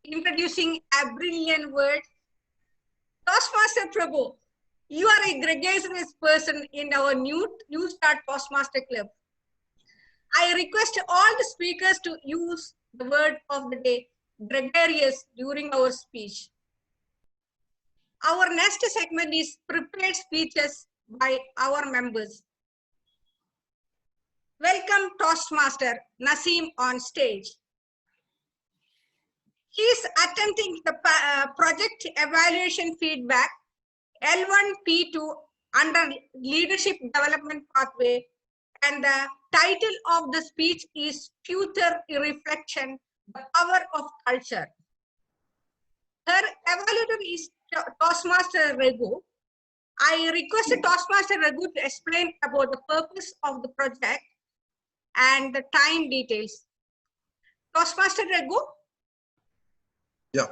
introducing a brilliant word. Toastmaster Prabhu, you are a gregarious person in our new start Toastmaster Club. I request all the speakers to use the word of the day, gregarious, during our speech. Our next segment is prepared speeches by our members. Welcome Toastmaster Naseem on stage. He is attempting the project evaluation feedback L1P2 under leadership development pathway, and the title of the speech is Future Reflection, the Power of Culture. Her evaluator is Toastmaster Raghu. I request Toastmaster Raghu to explain about the purpose of the project and the time details. Toastmaster Raghu? Yeah,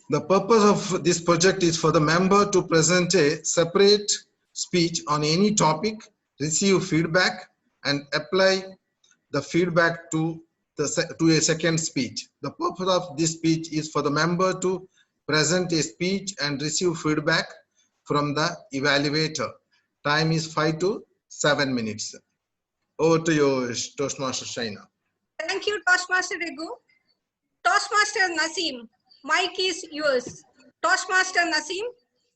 the purpose of this project is for the member to present a separate speech on any topic, receive feedback, and apply the feedback to a second speech. The purpose of this speech is for the member to present a speech and receive feedback from the evaluator. Time is 5 to 7 minutes. Over to you, Toastmaster Shaina. Thank you, Toastmaster Raghu. Toastmaster Naseem, mic is yours. Toastmaster Naseem,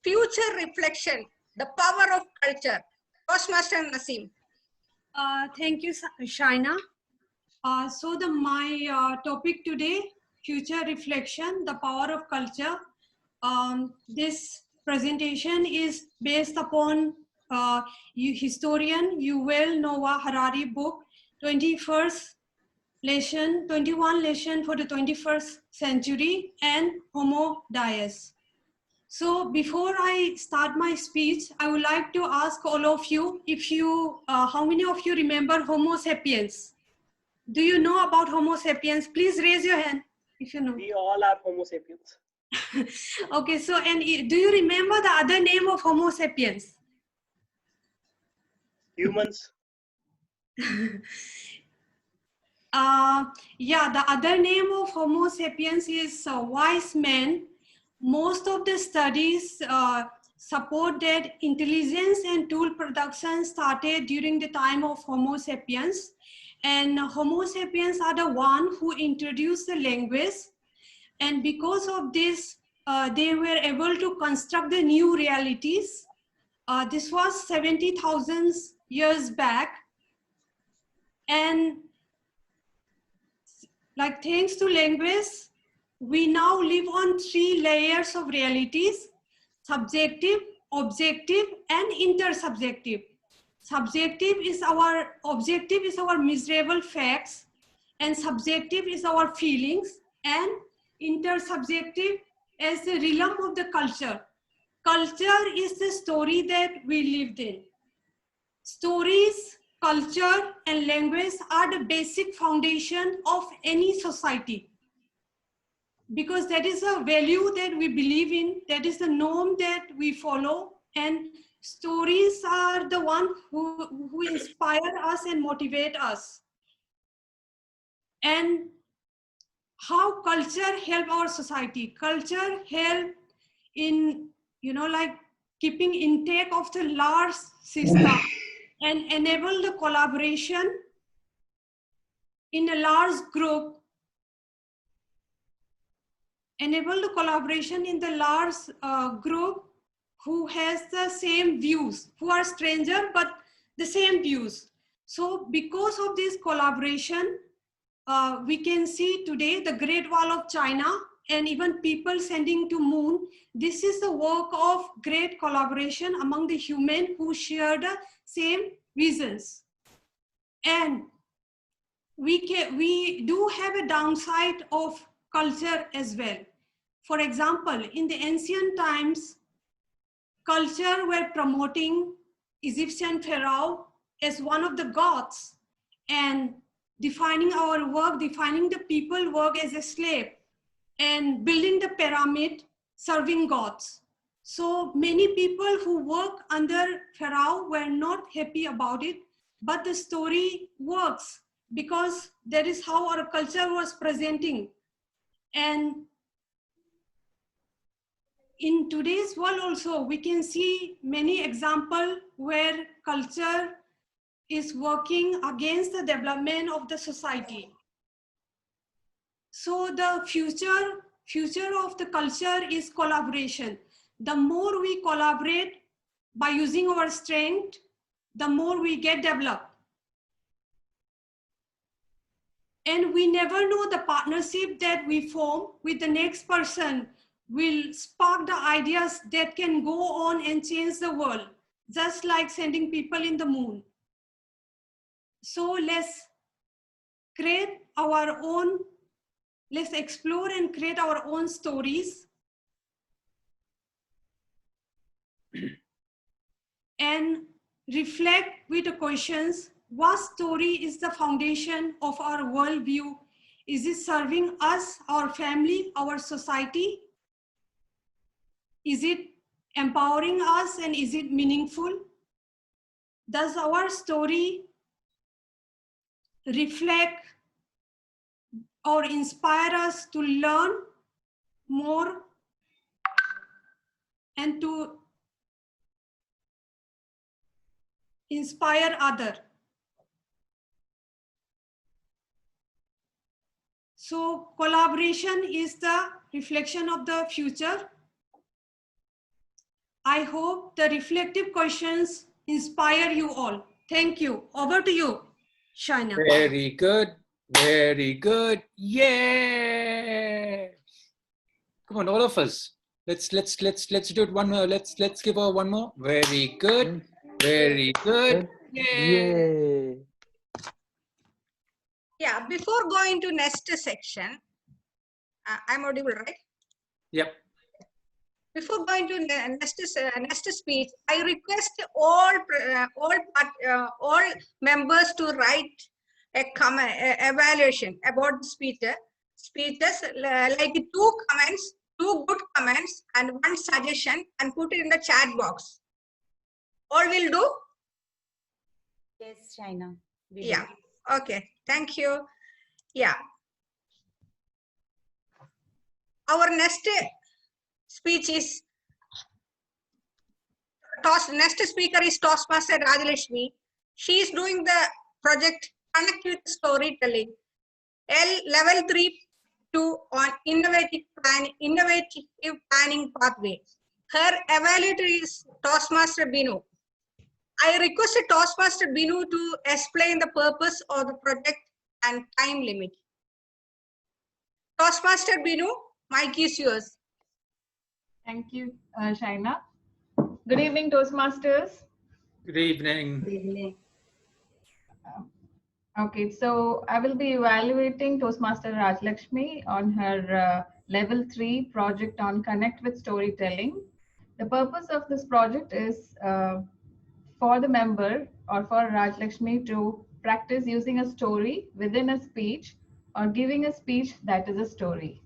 future reflection, the power of culture. Toastmaster Naseem. Thank you, Shaina. My topic today, future reflection, the power of culture. This presentation is based upon historian Yuval Noah Harari book, 21 lesson for the 21st century and Homo Deus. So before I start my speech, I would like to ask all of you, if you, how many of you remember Homo sapiens? Do you know about Homo sapiens? Please raise your hand if you know. We all are Homo sapiens. Okay, so and do you remember the other name of Homo sapiens? Humans. Yeah, the other name of Homo sapiens is wise man. Most of the studies support that intelligence and tool production started during the time of Homo sapiens. And Homo sapiens are the one who introduced the language. And because of this, they were able to construct the new realities. This was 70,000 years back. And like thanks to language, we now live on 3 layers of realities: subjective, objective, and intersubjective. Subjective is our, objective is our miserable facts, and subjective is our feelings, and intersubjective is the realm of the culture. Culture is the story that we lived in. Stories, culture, and language are the basic foundation of any society, because that is a value that we believe in, that is the norm that we follow, and stories are the one who inspire us and motivate us. And how culture help our society? Culture help in, you know, like keeping intake of the large system and enable the collaboration in a large group, enable the collaboration in the large group who has the same views, who are stranger but the same views. So because of this collaboration, we can see today the Great Wall of China and even people sending to moon. This is the work of great collaboration among the human who share the same visions. And we do have a downside of culture as well. For example, in the ancient times, culture were promoting Egyptian pharaoh as one of the gods and defining our work, defining the people work as a slave and building the pyramid, serving gods. So many people who work under pharaoh were not happy about it, but the story works because that is how our culture was presenting. And in today's world also, we can see many examples where culture is working against the development of the society. So the future of the culture is collaboration. The more we collaborate by using our strength, the more we get developed. And we never know the partnership that we form with the next person will spark the ideas that can go on and change the world, just like sending people in the moon. So let's create our own, let's explore and create our own stories. And reflect with the questions, what story is the foundation of our worldview? Is it serving us, our family, our society? Is it empowering us and is it meaningful? Does our story reflect or inspire us to learn more and to inspire others? So collaboration is the reflection of the future. I hope the reflective questions inspire you all. Thank you. Over to you, Shaina. Very good. Very good. Yeah. Come on, all of us. Let's do it one more. Let's give her one more. Very good. Very good. Yeah. Yeah, before going to next section, I'm audible, right? Yep. Before going to next speech, I request all members to write a comment, evaluation about the speeches, like 2 comments, 2 good comments, and 1 suggestion, and put it in the chat box. All will do? Yes, Shaina. Yeah. Okay. Thank you. Yeah. Our next speech is next speaker is Toastmaster Rajalakshmi. She is doing the project Connect with Storytelling, level 3-2 on innovative planning pathway. Her evaluator is Toastmaster Binu. I requested Toastmaster Binu to explain the purpose of the project and time limit. Toastmaster Binu, mic is yours. Thank you, Shaina. Good evening, Toastmasters. Good evening. Good evening. Okay, so I will be evaluating Toastmaster Rajalakshmi on her level 3 project on Connect with Storytelling. The purpose of this project is for the member or for Rajalakshmi to practice using a story within a speech or giving a speech that is a story.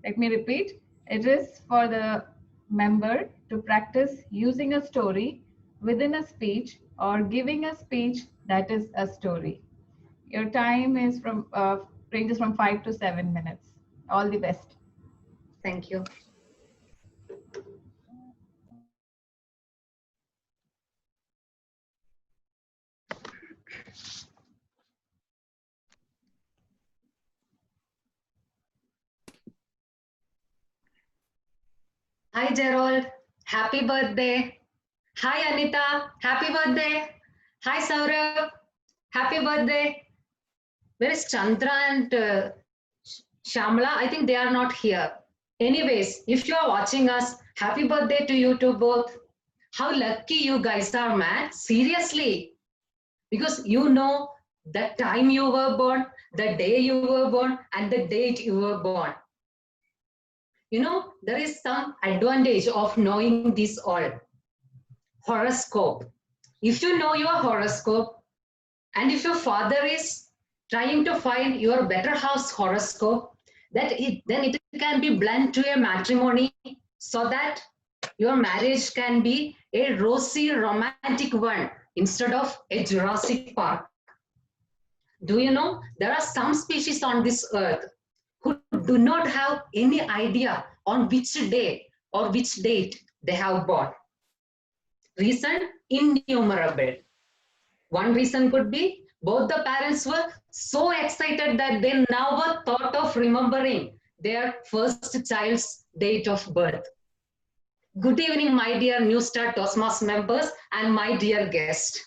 Let me repeat. It is for the member to practice using a story within a speech or giving a speech that is a story. Your time is ranges from 5 to 7 minutes. All the best. Thank you. Hi, Gerald. Happy birthday. Hi, Anita. Happy birthday. Hi, Saurabh. Happy birthday. Where is Chandra and Shamla? I think they are not here. Anyways, if you are watching us, happy birthday to you two both. How lucky you guys are, man. Seriously. Because you know the time you were born, the day you were born, and the date you were born. You know, there is some advantage of knowing this all. Horoscope. If you know your horoscope, and if your father is trying to find your better house horoscope, then it can be blend to a matrimony so that your marriage can be a rosy romantic one instead of a Jurassic Park. Do you know there are some species on this earth who do not have any idea on which day or which date they have born. Reason innumerable. One reason could be both the parents were so excited that they never thought of remembering their first child's date of birth. Good evening, my dear New Start Toastmasters members and my dear guest.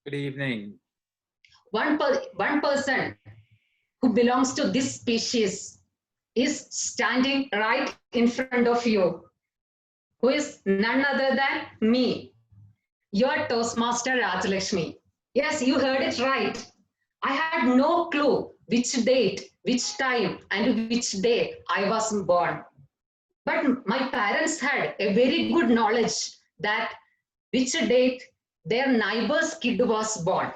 Good evening. One person who belongs to this species is standing right in front of you, who is none other than me, your Toastmaster Rajlakshmi. Yes, you heard it right. I had no clue which date, which time, and which day I was born. But my parents had a very good knowledge that which date their neighbor's kid was born.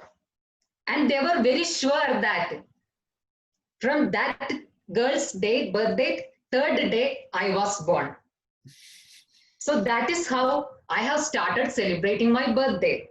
And they were very sure that from that girl's day, birth date, third day, I was born. So that is how I have started celebrating my birthday.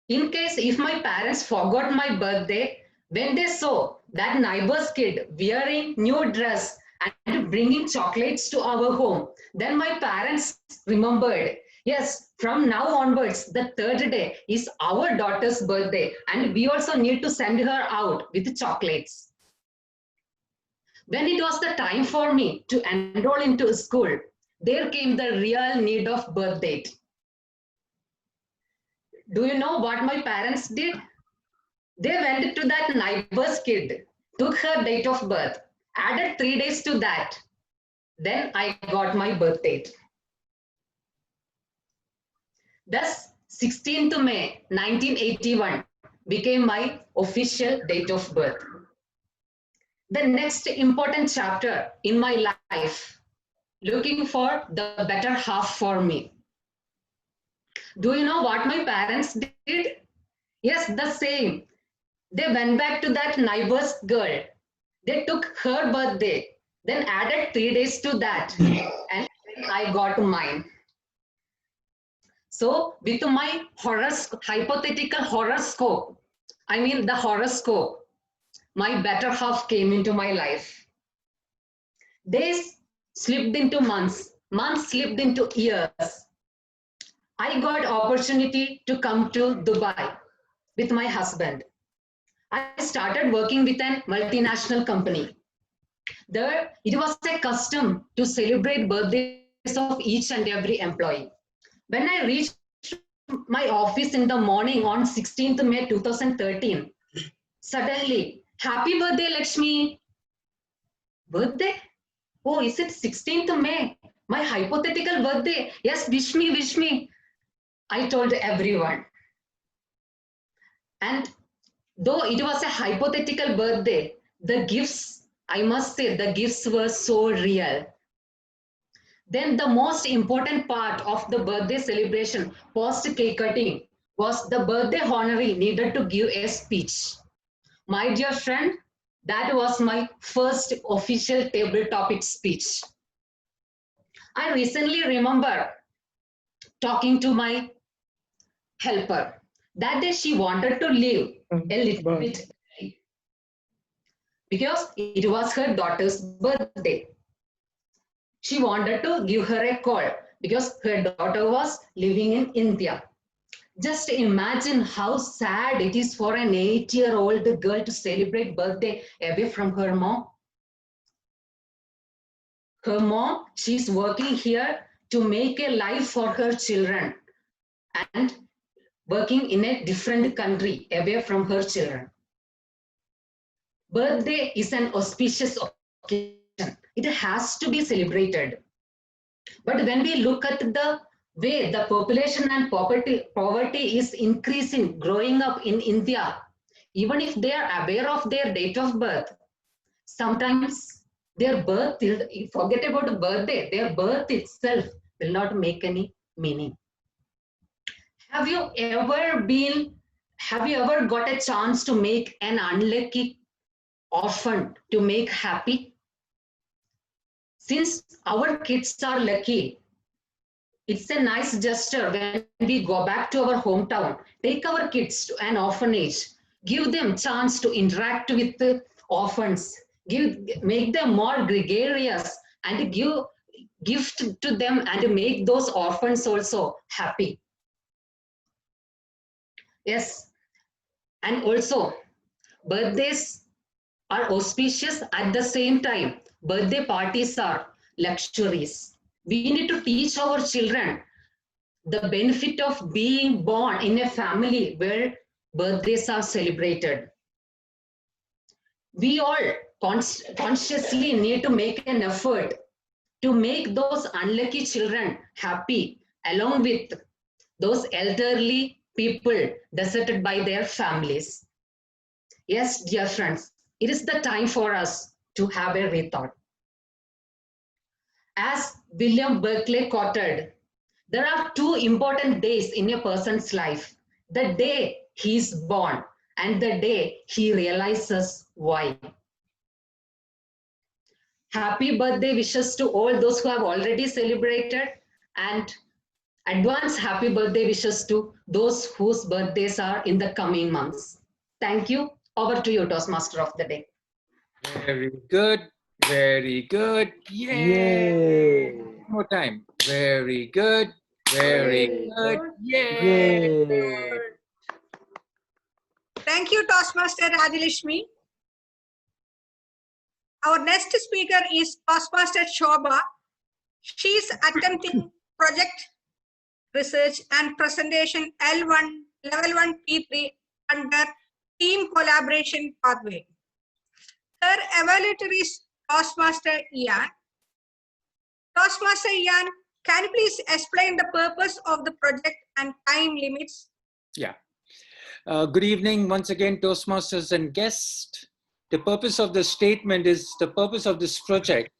In case if my parents forgot my birthday, when they saw that neighbor's kid wearing new dress and bringing chocolates to our home, then my parents remembered, yes, from now onwards, the third day is our daughter's birthday and we also need to send her out with chocolates. When it was the time for me to enroll into school, there came the real need of birth date. Do you know what my parents did? They went to that neighbor's kid, took her date of birth, added 3 days to that. Then I got my birth date. Thus, 16th May 1981 became my official date of birth. The next important chapter in my life, looking for the better half for me. Do you know what my parents did? Yes, the same. They went back to that neighbor's girl. They took her birthday, then added 3 days to that, and I got mine. So with my hypothetical horoscope, I mean the horoscope, my better half came into my life. Days slipped into months, months slipped into years. I got opportunity to come to Dubai with my husband. I started working with a multinational company. There, it was a custom to celebrate birthdays of each and every employee. When I reached my office in the morning on 16th May 2013, suddenly, happy birthday, Lakshmi. Birthday? Oh, is it 16th May? My hypothetical birthday. Yes, wish me, wish me. I told everyone. And though it was a hypothetical birthday, the gifts, I must say, the gifts were so real. Then the most important part of the birthday celebration, post cake cutting, was the birthday honoree needed to give a speech. My dear friend, that was my first official table topic speech. I recently remember talking to my helper. That day she wanted to leave a little bit early because it was her daughter's birthday. She wanted to give her a call because her daughter was living in India. Just imagine how sad it is for an 8-year-old girl to celebrate birthday away from her mom. Her mom, she's working here to make a life for her children and working in a different country away from her children. Birthday is an auspicious occasion. It has to be celebrated. But when we look at the way the population and poverty is increasing, growing up in India, even if they are aware of their date of birth, sometimes their birth, forget about the birthday, their birth itself will not make any meaning. Have you ever got a chance to make an unlucky orphan to make happy? Since our kids are lucky, it's a nice gesture when we go back to our hometown, take our kids to an orphanage, give them chance to interact with the orphans, make them more gregarious and gift to them and make those orphans also happy. Yes, and also birthdays are auspicious at the same time. Birthday parties are luxuries. We need to teach our children the benefit of being born in a family where birthdays are celebrated. We all consciously need to make an effort to make those unlucky children happy, along with those elderly people deserted by their families. Yes, dear friends, it is the time for us to have a rethought. As William Berkeley quoted, there are two important days in a person's life: the day he is born and the day he realizes why. Happy birthday wishes to all those who have already celebrated, and advance happy birthday wishes to those whose birthdays are in the coming months. Thank you. Over to you, Toastmaster of the day. Very good. Very good. Yay! One more time. Very good. Very good. Yay! Thank you, Toastmaster Rajalakshmi. Our next speaker is Toastmaster Shobha. She is attempting project research and presentation L1, level 1 P3 under team collaboration pathway. Her evaluator is Toastmaster Ian. Toastmaster Ian, can you please explain the purpose of the project and time limits? Yeah. Good evening once again, Toastmasters and guests. The purpose of the statement is, the purpose of this project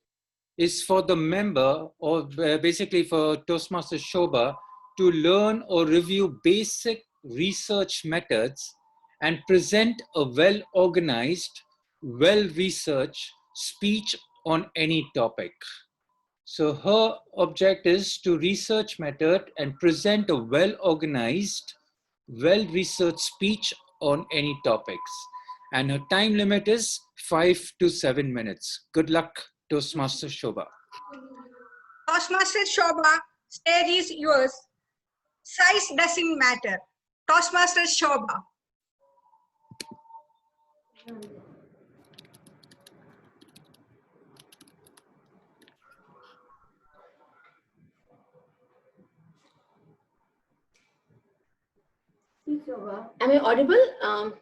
is for the member, or basically for Toastmaster Shobha, to learn or review basic research methods and present a well-organized, well-researched speech on any topic. So her object is to research method and present a well-organized, well-researched speech on any topics. And her time limit is 5 to 7 minutes. Good luck, Toastmaster Shobha. Toastmaster Shobha, stage is yours. Size doesn't matter. Toastmaster Shobha. Am I audible? Yes.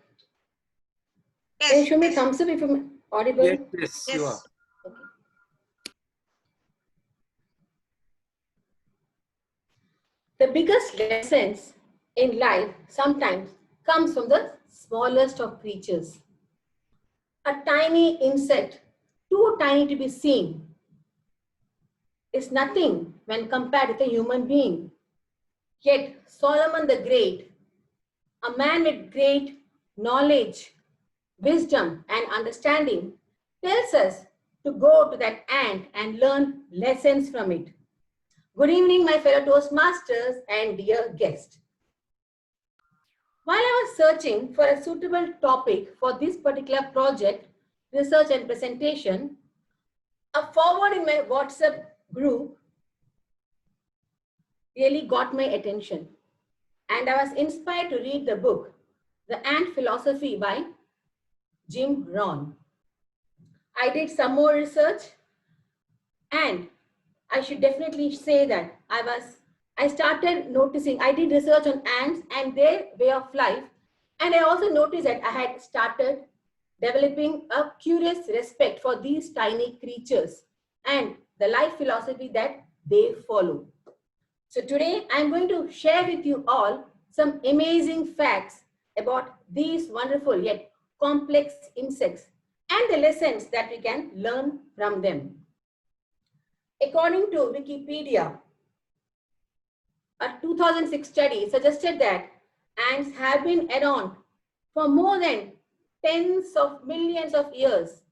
Can you show me thumbs up if I'm audible? Yes, yes, you are. Okay. The biggest lessons in life sometimes comes from the smallest of creatures. A tiny insect, too tiny to be seen, is nothing when compared with a human being. Yet Solomon the Great, a man with great knowledge, wisdom, and understanding, tells us to go to that ant and learn lessons from it. Good evening, my fellow Toastmasters and dear guests. While I was searching for a suitable topic for this particular project, research and presentation, a forward in my WhatsApp group really got my attention. And I was inspired to read the book, The Ant Philosophy by Jim Rohn. I did some more research, and I should definitely say that I started noticing, I did research on ants and their way of life, and I also noticed that I had started developing a curious respect for these tiny creatures and the life philosophy that they follow. So today I'm going to share with you all some amazing facts about these wonderful yet complex insects and the lessons that we can learn from them. According to Wikipedia, a 2006 study suggested that ants have been around for more than tens of millions of years.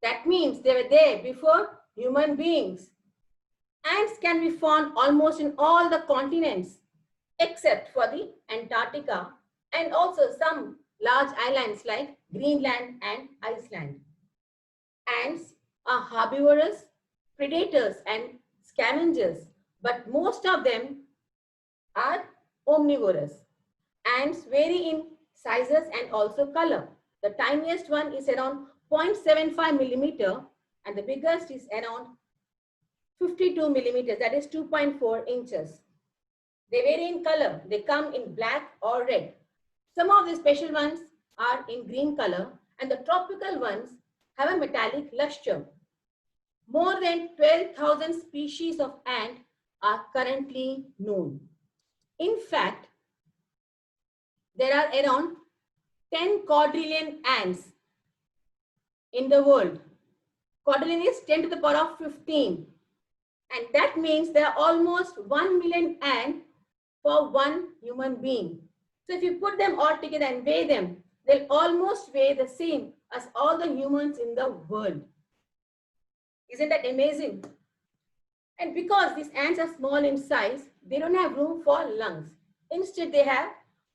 That means they were there before human beings. Ants can be found almost in all the continents except for the Antarctica and also some large islands like Greenland and Iceland. Ants are herbivorous, predators, and scavengers, but most of them are omnivorous. Ants vary in sizes and also color. The tiniest one is around 0.75 millimeter and the biggest is around 52 millimeters, that is 2.4 inches. They vary in color. They come in black or red. Some of the special ones are in green color and the tropical ones have a metallic luster. More than 12,000 species of ant are currently known. In fact, there are around 10 quadrillion ants in the world. Quadrillion is 10 to the power of 15. And that means there are almost 1 million ants for one human being. So if you put them all together and weigh them, they'll almost weigh the same as all the humans in the world. Isn't that amazing? And because these ants are small in size, they don't have room for lungs. Instead, they have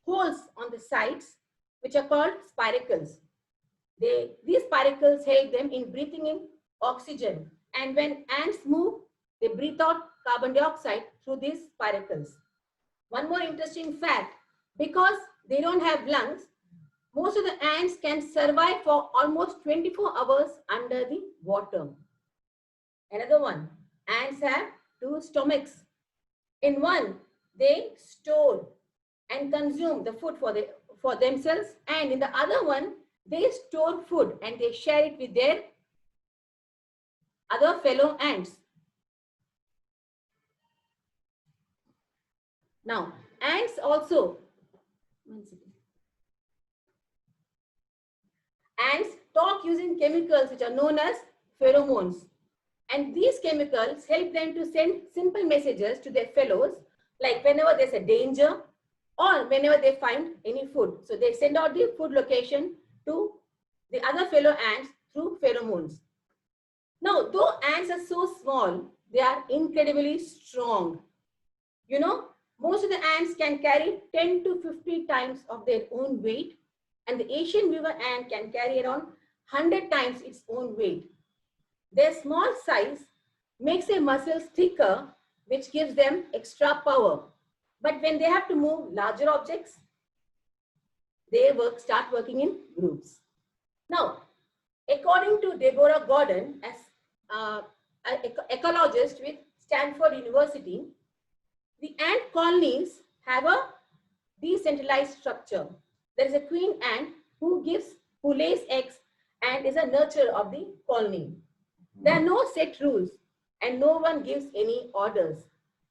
holes on the sides, which are called spiracles. These spiracles help them in breathing in oxygen. And when ants move, they breathe out carbon dioxide through these spiracles. One more interesting fact, because they don't have lungs, most of the ants can survive for almost 24 hours under the water. Another one, ants have 2 stomachs. In one, they store and consume the food for themselves, and in the other one, they store food and they share it with their other fellow ants. Now, ants also, ants talk using chemicals which are known as pheromones. And these chemicals help them to send simple messages to their fellows, like whenever there's a danger or whenever they find any food. So they send out the food location to the other fellow ants through pheromones. Now, though ants are so small, they are incredibly strong. You know, most of the ants can carry 10 to 50 times of their own weight, and the Asian beaver ant can carry around 100 times its own weight. Their small size makes their muscles thicker, which gives them extra power. But when they have to move larger objects, they start working in groups. Now, according to Deborah Gordon, as an ecologist with Stanford University, the ant colonies have a decentralized structure. There is a queen ant who lays eggs and is a nurturer of the colony. There are no set rules and no one gives any orders.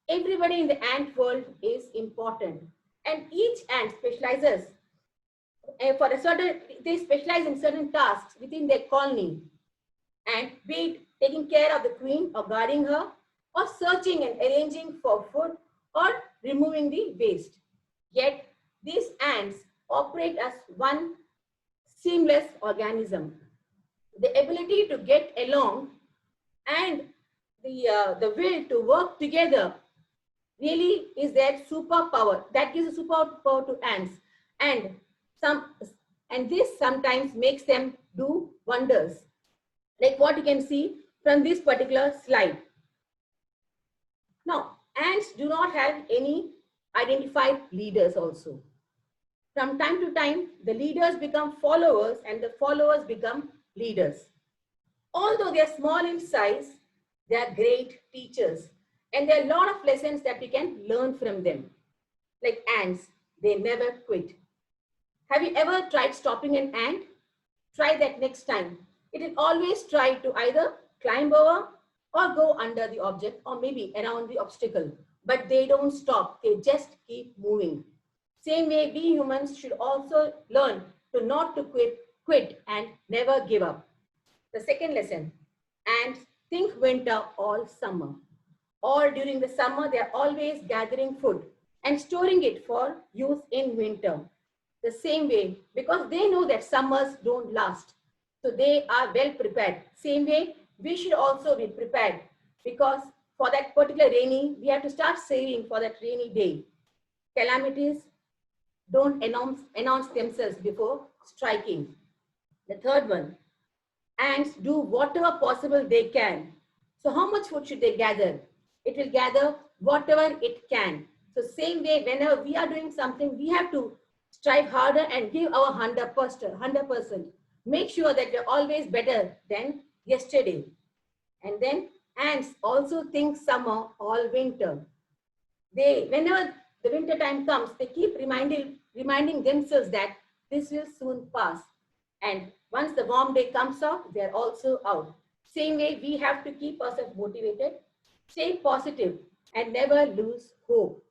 Everybody in the ant world is important, and each ant specializes they specialize in certain tasks within their colony, and be it taking care of the queen or guarding her, or searching and arranging for food, or removing the waste. Yet these ants operate as one seamless organism. The ability to get along and the will to work together really is their superpower. That gives a superpower to ants, and this sometimes makes them do wonders, like what you can see from this particular slide. Now, ants do not have any identified leaders also. From time to time, the leaders become followers and the followers become leaders. Although they are small in size, they are great teachers. And there are a lot of lessons that we can learn from them. Like ants, they never quit. Have you ever tried stopping an ant? Try that next time. It will always try to either climb over or go under the object or maybe around the obstacle. But they don't stop. They just keep moving. Same way, we humans should also learn to not to quit and never give up. The second lesson, ants think winter all summer. All during the summer, they are always gathering food and storing it for use in winter. The same way, because they know that summers don't last. So they are well prepared. Same way, we should also be prepared, because for that particular we have to start saving for that rainy day. Calamities don't announce themselves before striking. The third one, ants do whatever possible they can. So how much food should they gather? it will gather whatever it can. So same way, whenever we are doing something, we have to strive harder and give our 100%. Make sure that we're always better than yesterday. And then ants also think summer all winter. They, whenever the winter time comes, they keep reminding themselves that this will soon pass. And once the warm day comes out, they're also out. Same way, we have to keep ourselves motivated, stay positive, and never lose hope.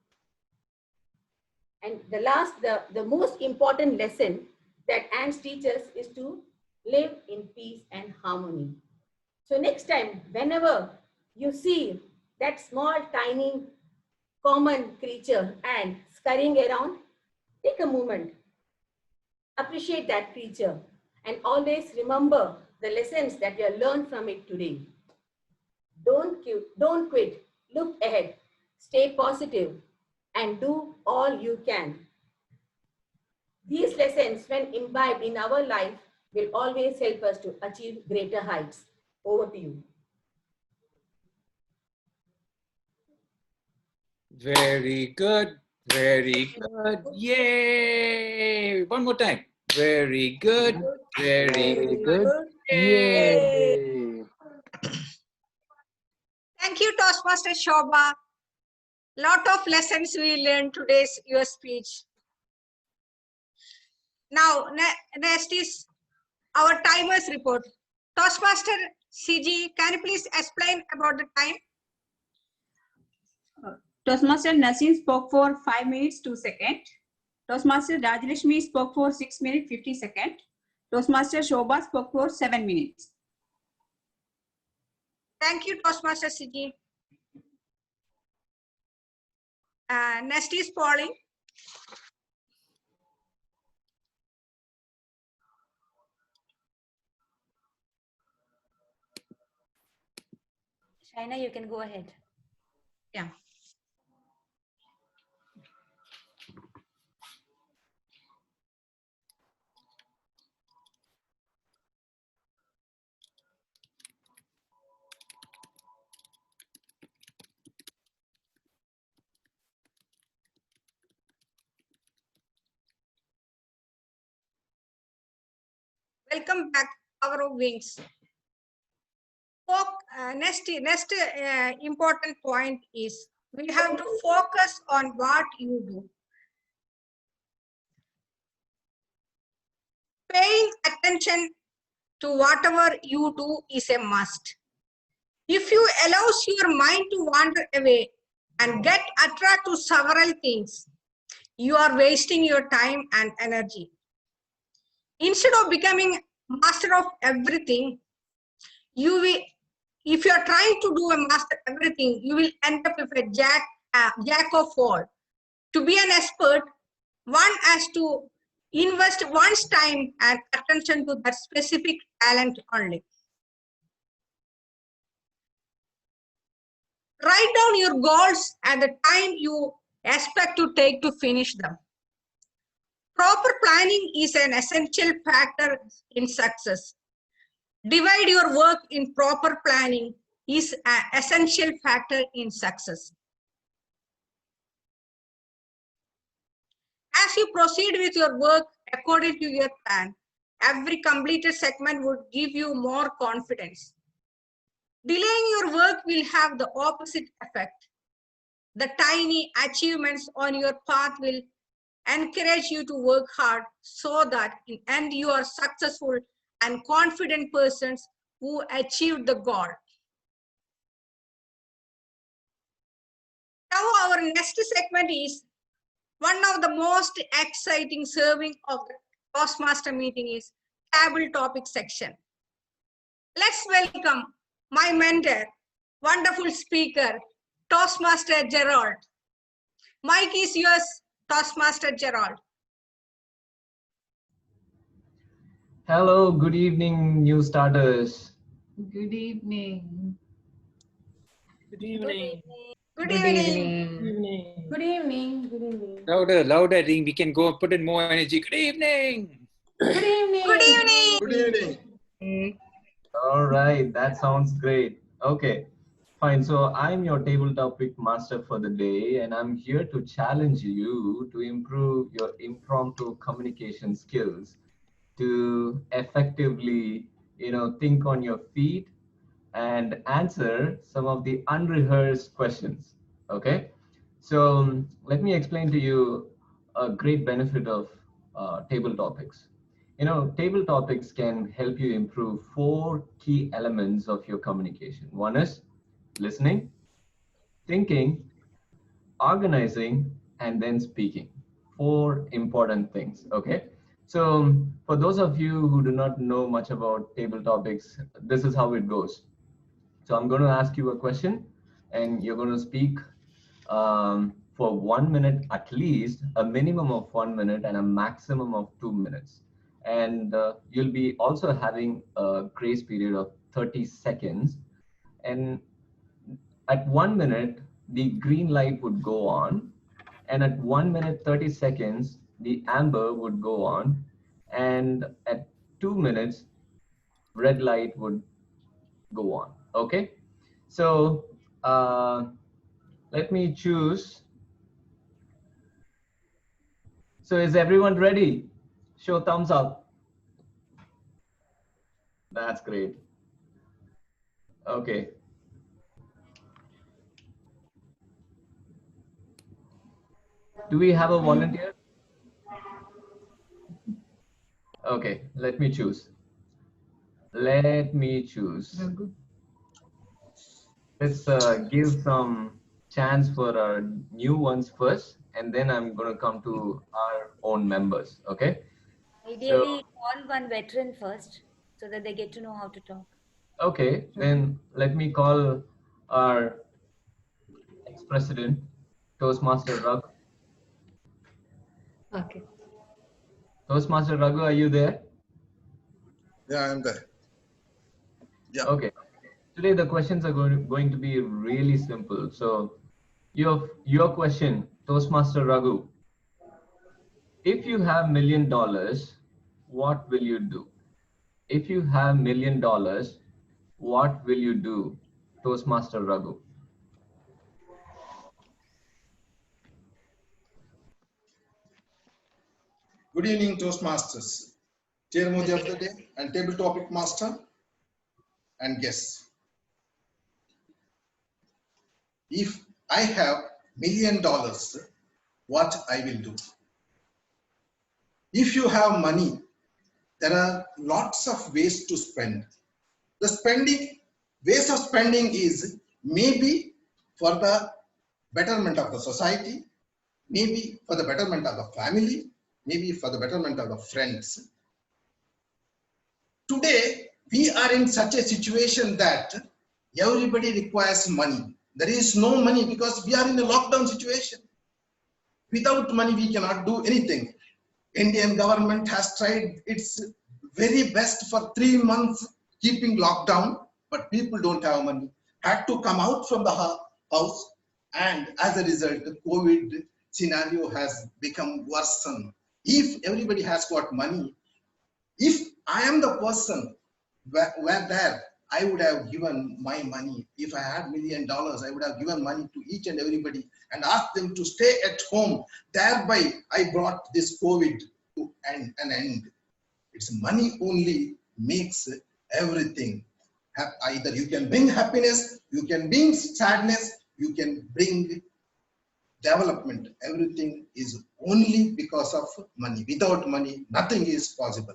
And the most important lesson that ants teach us is to live in peace and harmony. So next time, whenever you see that small, tiny, common creature and scurrying around, take a moment, appreciate that creature, and always remember the lessons that you have learned from it today. Don't quit, look ahead, stay positive, and do all you can. These lessons, when imbibed in our life, will always help us to achieve greater heights. Over to you. Very good. Very good. Yay. One more time. Very good. Very good. Yay. Thank you, Toastmaster Shobha. Lot of lessons we learned today's your speech. Now, next is our timers report. Toastmaster CG, can you please explain about the time? Toastmaster Nasin spoke for 5 minutes 2 seconds. Toastmaster Rajlashmi spoke for 6 minutes 50 seconds. Toastmaster Shobha spoke for 7 minutes. Thank you, Toastmaster CG. Next is polling. Shaina, you can go ahead. Yeah. Welcome back, Power of Wings. Next important point is we have to focus on what you do. Paying attention to whatever you do is a must. If you allow your mind to wander away and get attracted to several things, you are wasting your time and energy. Instead of becoming master of everything, if you are trying to do a master everything, you will end up with a jack of all. To be an expert, one has to invest one's time and attention to that specific talent only. Write down your goals and the time you expect to take to finish them. Proper planning is an essential factor in success. Divide your work in proper planning is an essential factor in success. As you proceed with your work according to your plan, every completed segment would give you more confidence. Delaying your work will have the opposite effect. The tiny achievements on your path will encourage you to work hard so that in the end you are successful and confident persons who achieved the goal. Now our next segment is one of the most exciting serving of the Toastmaster meeting is table topic section. Let's welcome my mentor, wonderful speaker, Toastmaster Gerald. Mic is yours, Toastmaster Gerald. Hello, good evening, new starters. Good evening. Good evening. Good evening. Good evening. Good evening. Louder, louder. We can go put in more energy. Good evening. Good evening. Good evening. Good evening. All right, that sounds great. Okay, Fine. So I'm your table topic master for the day, and I'm here to challenge you to improve your impromptu communication skills, to effectively, think on your feet and answer some of the unrehearsed questions. Okay. So let me explain to you a great benefit of table topics. Table topics can help you improve four key elements of your communication. One is listening, thinking, organizing, and then speaking. Four important things. Okay. So for those of you who do not know much about table topics, this is how it goes. So I'm going to ask you a question, and you're going to speak for 1 minute at least, a minimum of 1 minute and a maximum of 2 minutes. And you'll be also having a grace period of 30 seconds. And at 1 minute, the green light would go on. And at 1 minute, 30 seconds, the amber would go on. And at 2 minutes, red light would go on. Okay. So let me choose. So is everyone ready? Show thumbs up. That's great. Okay. Do we have a volunteer? Okay, let me choose. Let me choose. Let's give some chance for our new ones first, and then I'm going to come to our own members. Okay. Ideally, call one veteran first so that they get to know how to talk. Okay, then let me call our ex-president, Toastmaster Raghu. Okay. Toastmaster Raghu, are you there? Yeah, I am there. Yeah. Okay. Today the questions are going to be really simple. So your question, Toastmaster Raghu. If you have $1 million, what will you do? If you have $1 million, what will you do, Toastmaster Raghu? Good evening, Toastmasters, TMOD of the day, and table topic master and guests. If I have $1 million, what I will do? If you have money, there are lots of ways to spend. The ways of spending is maybe for the betterment of the society, maybe for the betterment of the family, maybe for the betterment of the friends. Today, we are in such a situation that everybody requires money. There is no money because we are in a lockdown situation. Without money, we cannot do anything. Indian government has tried its very best for 3 months keeping lockdown, but people don't have money. Had to come out from the house, and as a result, the COVID scenario has become worsened. If everybody has got money, if I am the person where there, I would have given my money. If I had $1 million, I would have given money to each and everybody and asked them to stay at home. Thereby, I brought this COVID to an end. It's money only makes everything. Either you can bring happiness, you can bring sadness, you can bring development. Everything is only because of money. Without money, nothing is possible.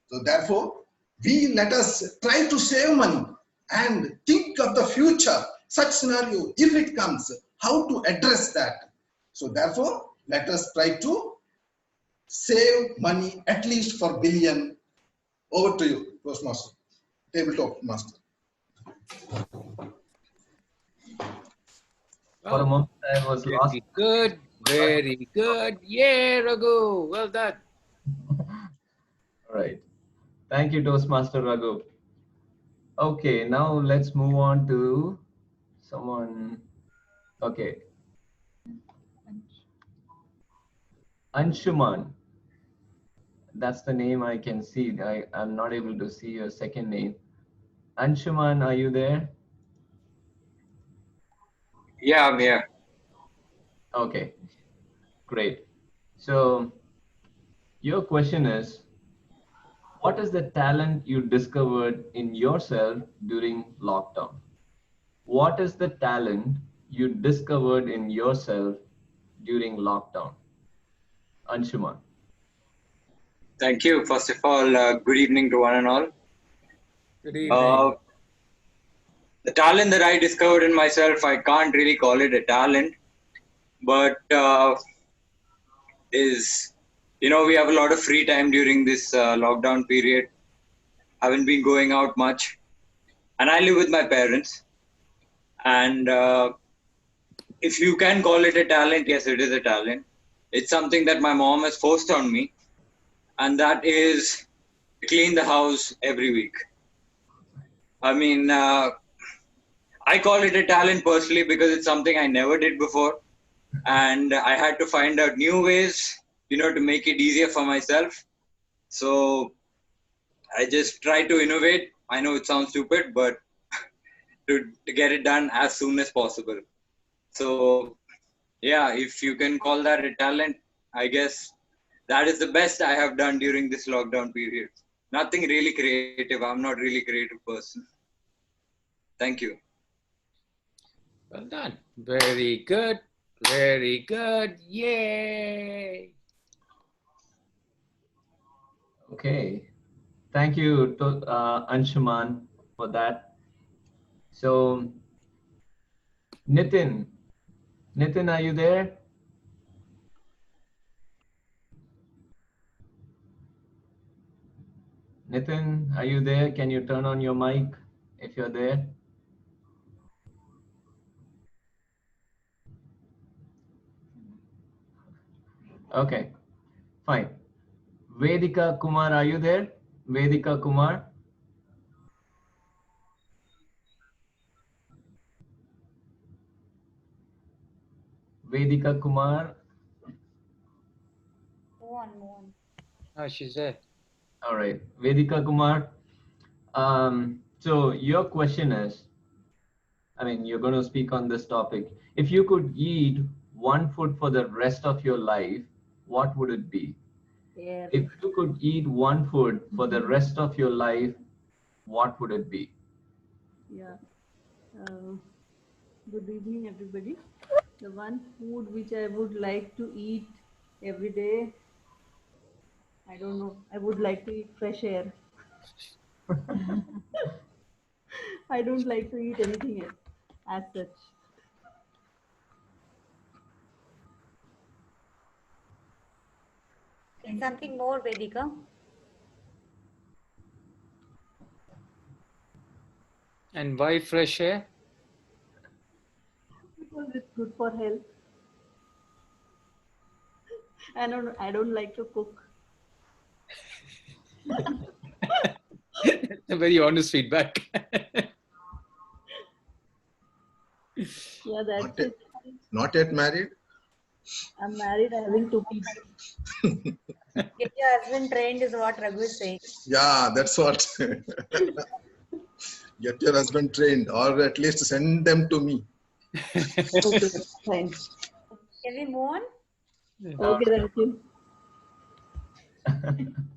So therefore, let us try to save money and think of the future, such scenario, if it comes, how to address that. So therefore, let us try to save money at least for billion. Over to you, Toastmaster, tabletop master. For a moment, I was lost. Very good, very good. Yeah, Raghu, well done. All right. Thank you, Toastmaster Raghu. Okay, now let's move on to someone. Okay. Anshuman. That's the name I can see. I'm not able to see your second name. Anshuman, are you there? Yeah, I'm here. Okay, great. So your question is, what is the talent you discovered in yourself during lockdown? What is the talent you discovered in yourself during lockdown? Anshuman. Thank you. First of all, good evening to one and all. Good evening. The talent that I discovered in myself, I can't really call it a talent, but is, we have a lot of free time during this lockdown period. Haven't been going out much, and I live with my parents. And if you can call it a talent, yes, it is a talent. It's something that my mom has forced on me, and that is to clean the house every week. I mean, I call it a talent personally because it's something I never did before, and I had to find out new ways, to make it easier for myself. So I just try to innovate. I know it sounds stupid, but to get it done as soon as possible. So yeah, if you can call that a talent, I guess that is the best I have done during this lockdown period. Nothing really creative. I'm not really creative person. Thank you. Well done. Very good. Very good. Yay. Okay. Thank you, Anshuman, for that. So, Nitin. Nitin, are you there? Nitin, are you there? Can you turn on your mic if you're there? Okay, fine. Vedika Kumar, are you there? Vedika Kumar? Vedika Kumar? Move on, move on. Oh, she's there. All right, Vedika Kumar. So your question is, you're going to speak on this topic. If you could eat one food for the rest of your life, what would it be? Yeah. If you could eat one food for the rest of your life, what would it be? Yeah. Good evening, everybody. The one food which I would like to eat every day, I don't know. I would like to eat fresh air. I don't like to eat anything else as such. Something more, Vedika. And why fresh air? Because it's good for health. I don't like to cook. A very honest feedback. Yeah, that's it. Not yet married? I'm married, having 2 kids. Get your husband trained is what Raghu is saying. Yeah, that's what. Get your husband trained, or at least send them to me. Okay, fine. Can we move on? Okay, thank you.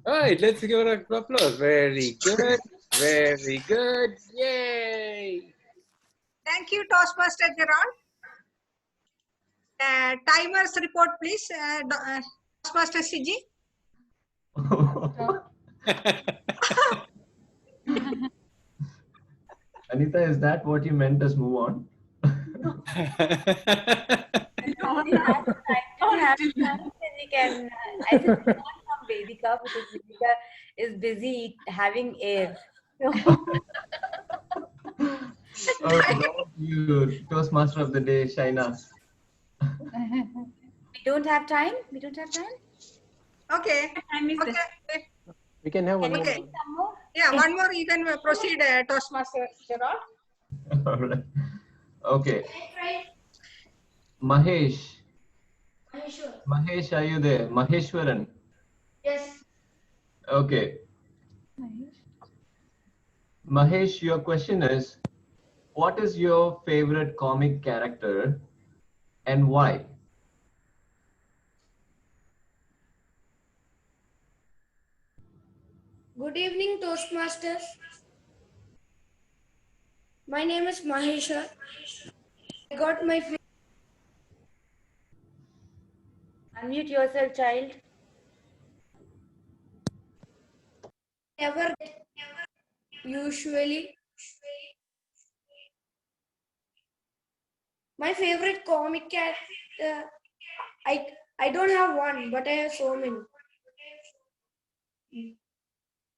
All right, let's give her a applause. Very good. Very good. Yay. Thank you, Toastmaster Gerald. Timers report, please. Toastmaster CG. Anita, is that what you meant us move on? We can. I just want from Vedika because Vedika is busy having air. You, Toastmaster of the day, Shaina. We don't have time. We don't have time. Okay. Okay. We can have one Can we more. take some more? Yeah, one more. You can proceed, Toastmaster Gerald. All right. Okay. Mahesh. Mahesh, are you there? Maheshwaran. Yes. Okay. Mahesh, your question is, what is your favorite comic character and why? Good evening, Toastmasters. My name is Mahesha. I got my Unmute yourself, child. ever usually. My favorite comic character. I don't have one, but I have so many.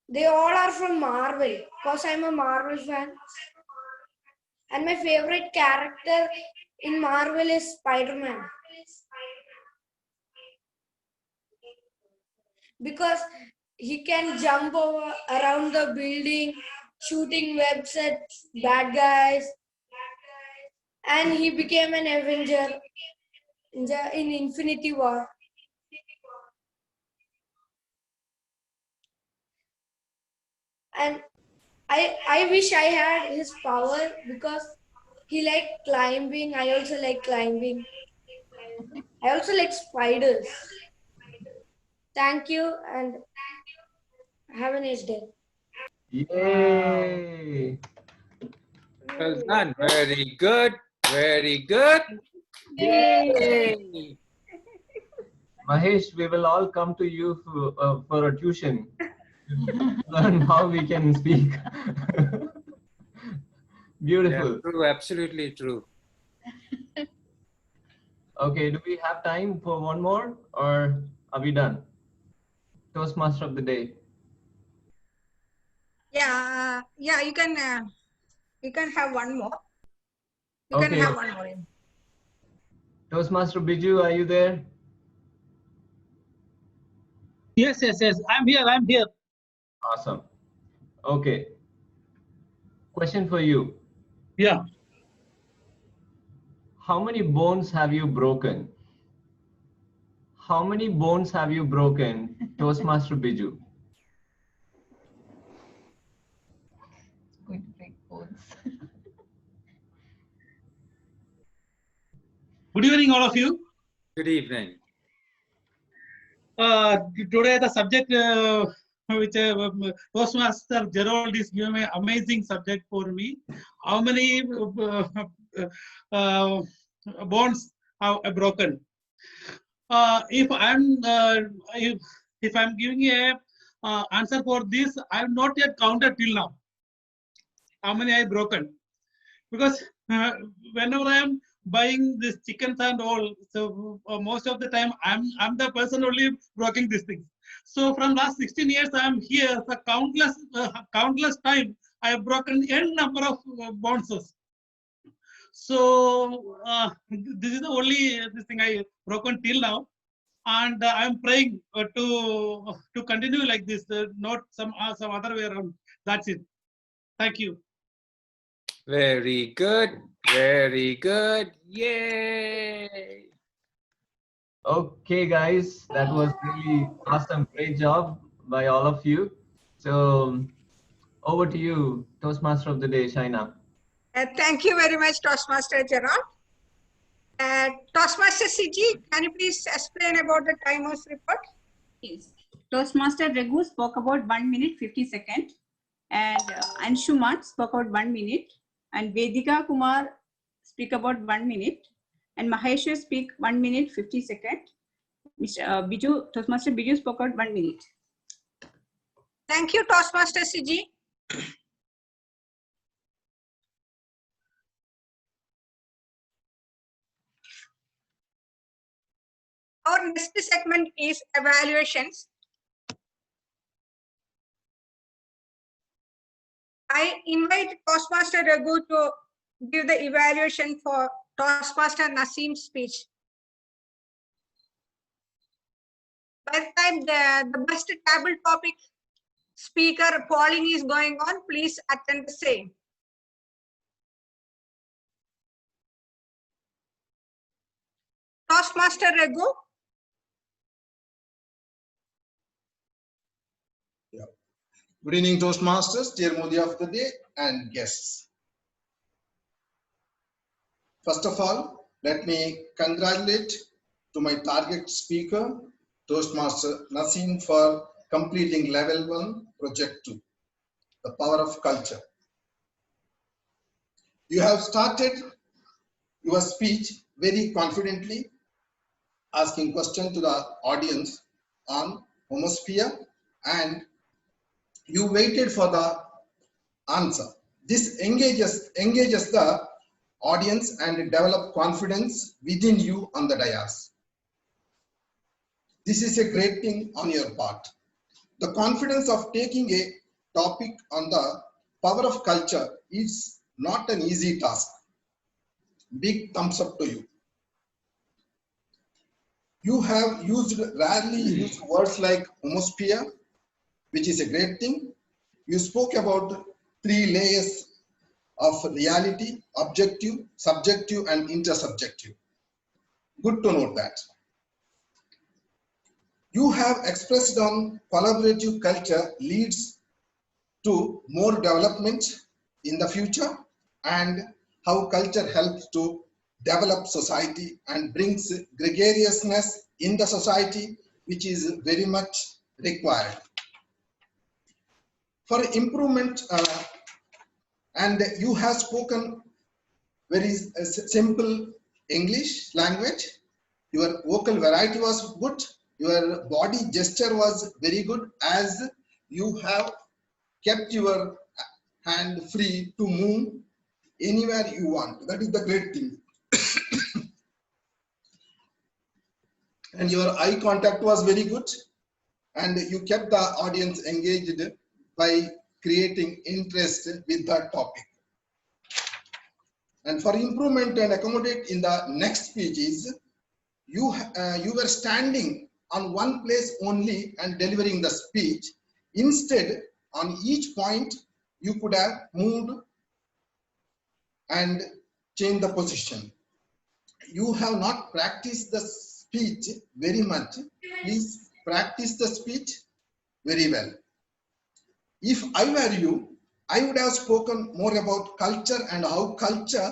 They all are from Marvel, because I'm a Marvel fan. And my favorite character in Marvel is Spider-Man. Because he can jump over around the building, shooting webs at bad guys. And he became an Avenger in Infinity War. And I wish I had his power because he liked climbing. I also like climbing. I also like spiders. Thank you and have a nice day. Yay! Well done. Very good. Very good. Yay! Mahesh, we will all come to you for a tuition to learn how we can speak. Beautiful. Yeah, true. Absolutely true. Okay, do we have time for one more or are we done? Toastmaster of the day. Yeah, you can have one more. You Okay. can have one more. Toastmaster Biju, are you there? Yes. I'm here. Awesome. Okay. Question for you. Yeah. How many bones have you broken? How many bones have you broken, Toastmaster Biju? It's going to break bones. Good evening, all of you. Good evening. Today the subject which Toastmaster Gerald is giving an amazing subject for me. How many bones have I broken? If I'm giving a answer for this, I have not yet counted till now how many I have broken, because whenever I am buying this chickens and all, so most of the time I'm the person only broking these things. So from last 16 years I am here, for countless time I have broken n number of bounces. So this is the only this thing I broken till now, and I am praying to continue like this, not some other way around. That's it. Thank you. Very good. Very good. Yay! Okay, guys, that was really awesome. Great job by all of you. So over to you, Toastmaster of the day, Shaina. Thank you very much, Toastmaster Gerard. Toastmaster CG, can you please explain about the timers report? Yes. Toastmaster Raghu spoke about 1 minute 50 seconds, and Anshuman spoke about 1 minute, and Vedika Kumar speak about 1 minute, and Maheshwar speak 1 minute 50 seconds. Mr. Biju, Toastmaster Biju spoke about 1 minute. Thank you, Toastmaster CG. Our next segment is evaluations. I invite Toastmaster Raghu to give the evaluation for Toastmaster Naseem's speech. By the time the best table topic speaker polling is going on, please attend the same. Toastmaster Raghu. Good evening, Toastmasters, TMOD of the day, and guests. First of all, let me congratulate to my target speaker, Toastmaster Naseem, for completing level 1, project 2, the power of culture. You have started your speech very confidently, asking questions to the audience on homosphere, and you waited for the answer. This engages the audience and develop confidence within you on the dais. This is a great thing on your part. The confidence of taking a topic on the power of culture is not an easy task. Big thumbs up to you. You have rarely used words like homosphere, which is a great thing. You spoke about 3 layers of reality: objective, subjective, and intersubjective. Good to note that. You have expressed on collaborative culture leads to more development in the future, and how culture helps to develop society and brings gregariousness in the society, which is very much required. For improvement, and you have spoken very simple English language. Your vocal variety was good. Your body gesture was very good, as you have kept your hand free to move anywhere you want. That is the great thing. And your eye contact was very good, and you kept the audience engaged by creating interest with that topic. And for improvement and accommodate in the next speech is, you were standing on one place only and delivering the speech. Instead, on each point, you could have moved and changed the position. You have not practiced the speech very much. Please practice the speech very well. If I were you, I would have spoken more about culture and how culture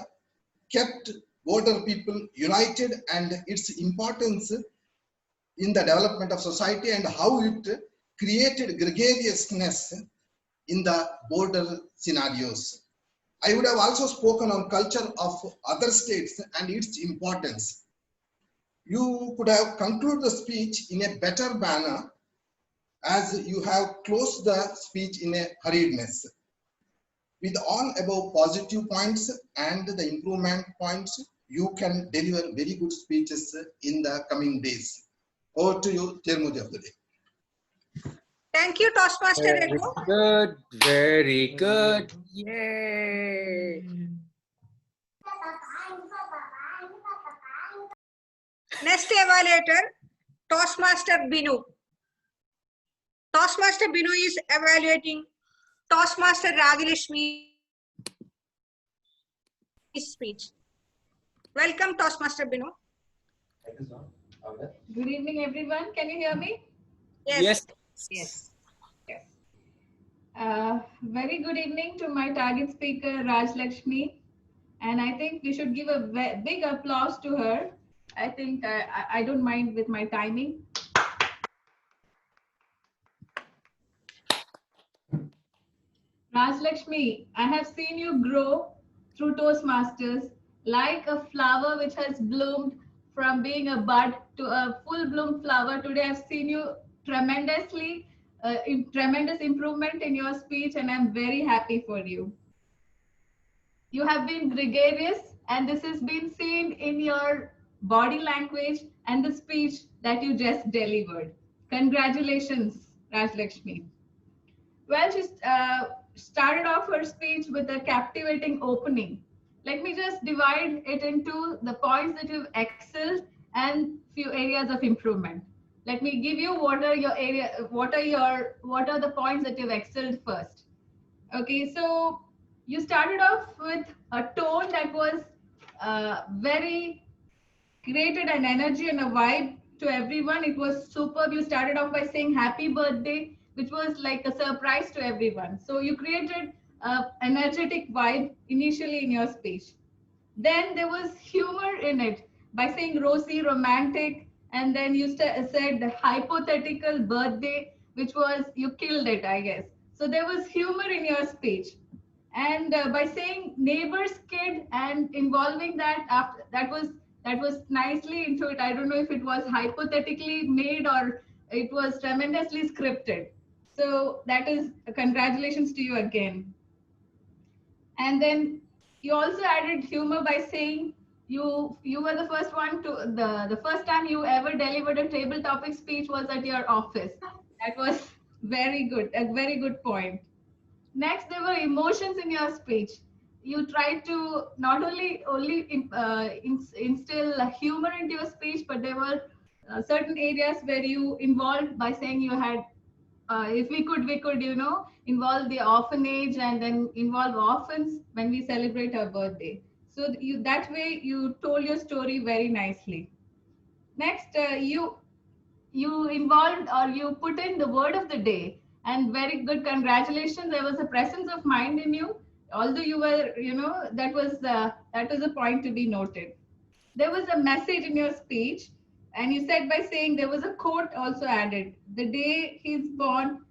kept border people united and its importance in the development of society, and how it created gregariousness in the border scenarios. I would have also spoken on culture of other states and its importance. You could have concluded the speech in a better manner, as you have closed the speech in a hurriedness. With all above positive points and the improvement points, you can deliver very good speeches in the coming days. Over to you, TMOD of the day. Thank you, Toastmaster Very Renu. good, very good. Yay! Next evaluator, Toastmaster Binu. Toastmaster Binu is evaluating Toastmaster Rajalakshmi's speech. Welcome, Toastmaster Binu. Good evening, everyone. Can you hear me? Yes. Yes. Yes. Very good evening to my target speaker, Raj Lakshmi. And I think we should give a big applause to her. I think I don't mind with my timing. Raj Lakshmi, I have seen you grow through Toastmasters like a flower which has bloomed from being a bud to a full-bloom flower. Today I've seen you tremendous improvement in your speech, and I'm very happy for you. You have been gregarious, and this has been seen in your body language and the speech that you just delivered. Congratulations, Raj Lakshmi. Well, she started off her speech with a captivating opening. Let me just divide it into the points that you've excelled and few areas of improvement. Let me give you what are the points that you've excelled first. Okay, so you started off with a tone that was very created an energy and a vibe to everyone. It was superb. You started off by saying happy birthday, which was like a surprise to everyone. So you created an energetic vibe initially in your speech. Then there was humor in it by saying rosy, romantic, and then you said the hypothetical birthday, which was you killed it, I guess. So there was humor in your speech. And by saying neighbor's kid and involving that after that was nicely into it. I don't know if it was hypothetically made or it was tremendously scripted. So that is congratulations to you again. And then you also added humor by saying you were the first one to the first time you ever delivered a table topic speech was at your office. That was very good, a very good point. Next, there were emotions in your speech. You tried to not only instill humor into your speech, but there were certain areas where you involved by saying you had, if we could, involve the orphanage and then involve orphans when we celebrate our birthday. So you that way you told your story very nicely. Next, you involved or you put in the word of the day, and very good, congratulations. There was a presence of mind in you, although you were, that was a point to be noted. There was a message in your speech, and you said by saying there was a quote also added, the day he's born.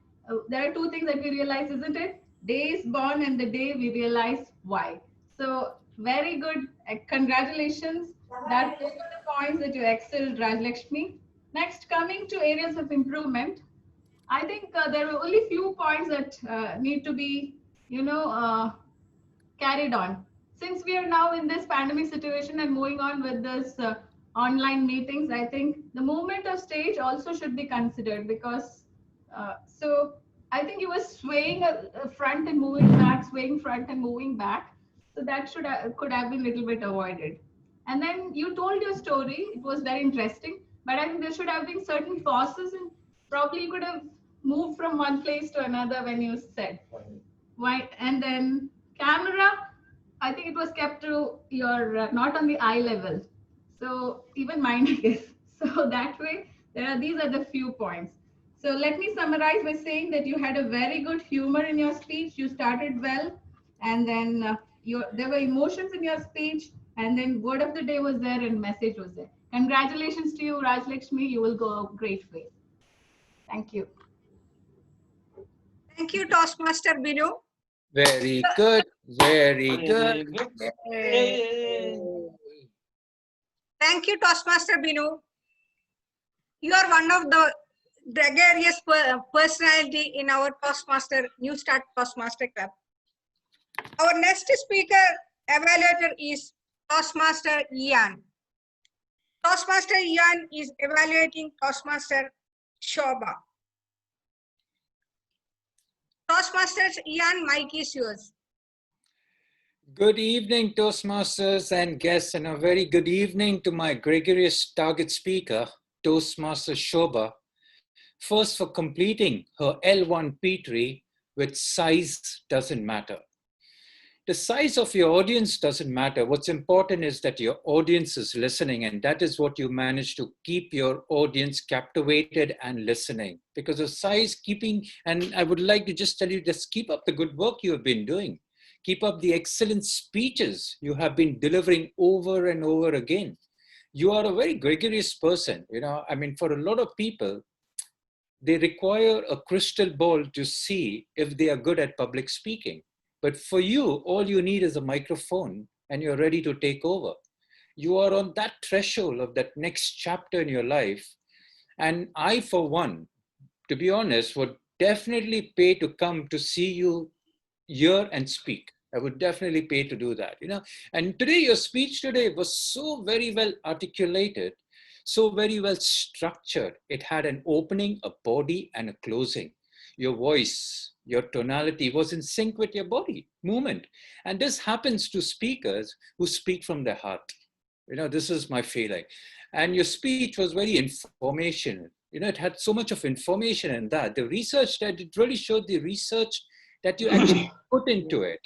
There are two things that we realize, isn't it? Day is born and the day we realize why. So very good, congratulations. That those were the points that you excelled, Rajlakshmi. Next, coming to areas of improvement, I think there are only few points that need to be, carried on. Since we are now in this pandemic situation and moving on with this online meetings, I think the movement of stage also should be considered because, so I think you were swaying front and moving back, swaying front and moving back. So that could have been a little bit avoided. And then you told your story. It was very interesting, but I think there should have been certain pauses and probably you could have moved from one place to another when you said. Why? And then camera, I think it was kept to your not on the eye level. So even mine, I guess. So that way, these are the few points. So let me summarize by saying that you had a very good humor in your speech. You started well, and then there were emotions in your speech, and then word of the day was there and message was there. Congratulations to you, Raj Lakshmi. You will go a great way. Thank you. Thank you, Toastmaster Binu. Very good. Very good. Thank you, Toastmaster Binu. You are one of the gregarious personality in our Toastmaster, New Start Toastmaster Club. Our next speaker evaluator is Toastmaster Ian. Toastmaster Ian is evaluating Toastmaster Shobha. Toastmasters Ian, mic is yours. Good evening, Toastmasters and guests, and a very good evening to my gregarious target speaker, Toastmaster Shobha. First, for completing her L1 P3 with size doesn't matter. The size of your audience doesn't matter. What's important is that your audience is listening, and that is what you manage to keep your audience captivated and listening. Because of size keeping, and I would like to just tell you, just keep up the good work you have been doing. Keep up the excellent speeches you have been delivering over and over again. You are a very gregarious person. I mean, for a lot of people, they require a crystal ball to see if they are good at public speaking. But for you, all you need is a microphone and you're ready to take over. You are on that threshold of that next chapter in your life. And I, for one, to be honest, would definitely pay to come to see you hear and speak. I would definitely pay to do that, And today, your speech today was so very well articulated, so very well structured. It had an opening, a body, and a closing. Your voice, your tonality was in sync with your body movement. And this happens to speakers who speak from their heart. This is my feeling. And your speech was very informational. It had so much of information in that. The research that it really showed the research that you actually put into it.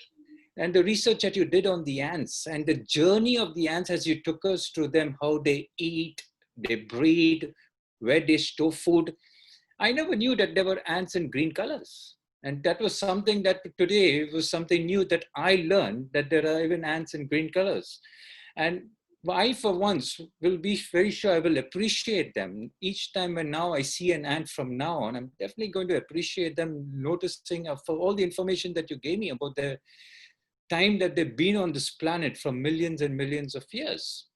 And the research that you did on the ants and the journey of the ants as you took us through them, how they eat, they breed, where they store food. I never knew that there were ants in green colors. And that was something that today was something new that I learned, that there are even ants in green colors. And I, for once, will be very sure I will appreciate them each time when now I see an ant from now on. I'm definitely going to appreciate them, noticing for all the information that you gave me about the time that they've been on this planet for millions and millions of years.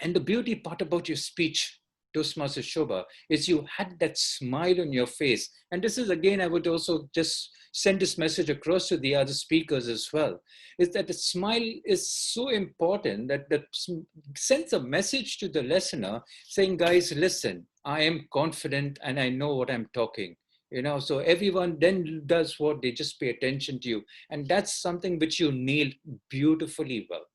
And the beauty part about your speech, Toastmaster Shobha, is you had that smile on your face. And this is, again, I would also just send this message across to the other speakers as well, is that the smile is so important that sends a message to the listener saying, guys, listen, I am confident and I know what I'm talking. So everyone then does what? They just pay attention to you. And that's something which you nailed beautifully well.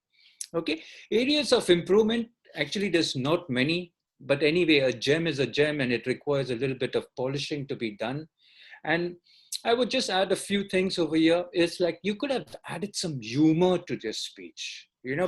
Okay, areas of improvement, actually there's not many, but anyway, a gem is a gem and it requires a little bit of polishing to be done. And I would just add a few things over here. It's like you could have added some humor to this speech,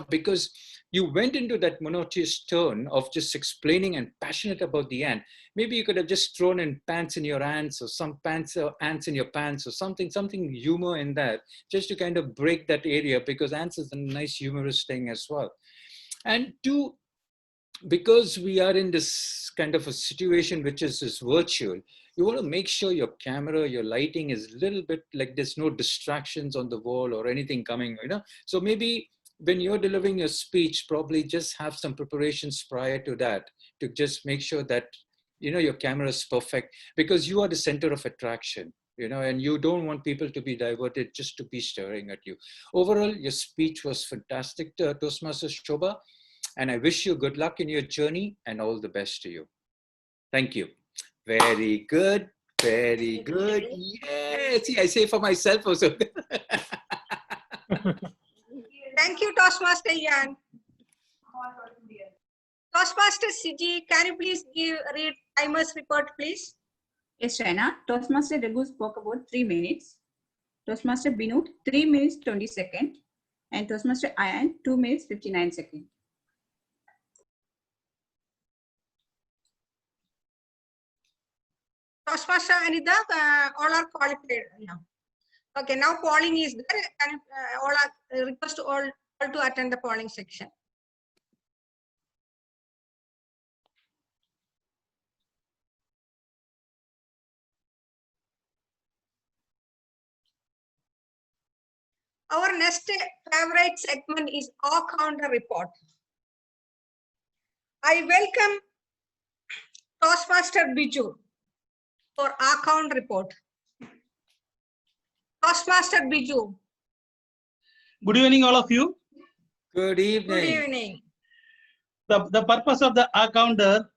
because you went into that monotonous tone of just explaining and passionate about the ant. Maybe you could have just thrown in pants in your ants or some pants or ants in your pants or something humor in that, just to kind of break that area, because ants is a nice humorous thing as well. And two, because we are in this kind of a situation which is virtual, you want to make sure your camera, your lighting is a little bit like there's no distractions on the wall or anything coming, So maybe when you're delivering your speech, probably just have some preparations prior to that to just make sure that, your camera is perfect, because you are the center of attraction, and you don't want people to be diverted just to be staring at you. Overall, your speech was fantastic, Toastmaster Shobha. And I wish you good luck in your journey and all the best to you. Thank you. Very good. Very good. Yes. See, I say for myself also. Thank you, Toastmaster Ian. Toastmaster Siji, can you please read timer's report, please? Yes, Shaina. Toastmaster Raghu spoke about 3 minutes. Toastmaster Binod, 3 minutes 20 seconds. And Toastmaster Ian, 2 minutes 59 seconds. Toastmaster Anita, all are qualified now. Okay, now polling is there. And all are request all to attend the polling section. Our next favorite segment is all-counter report. I welcome Toastmaster Biju for all-count report. Toastmaster Biju. Good evening, all of you. Good evening. Good evening. The purpose of the all-counter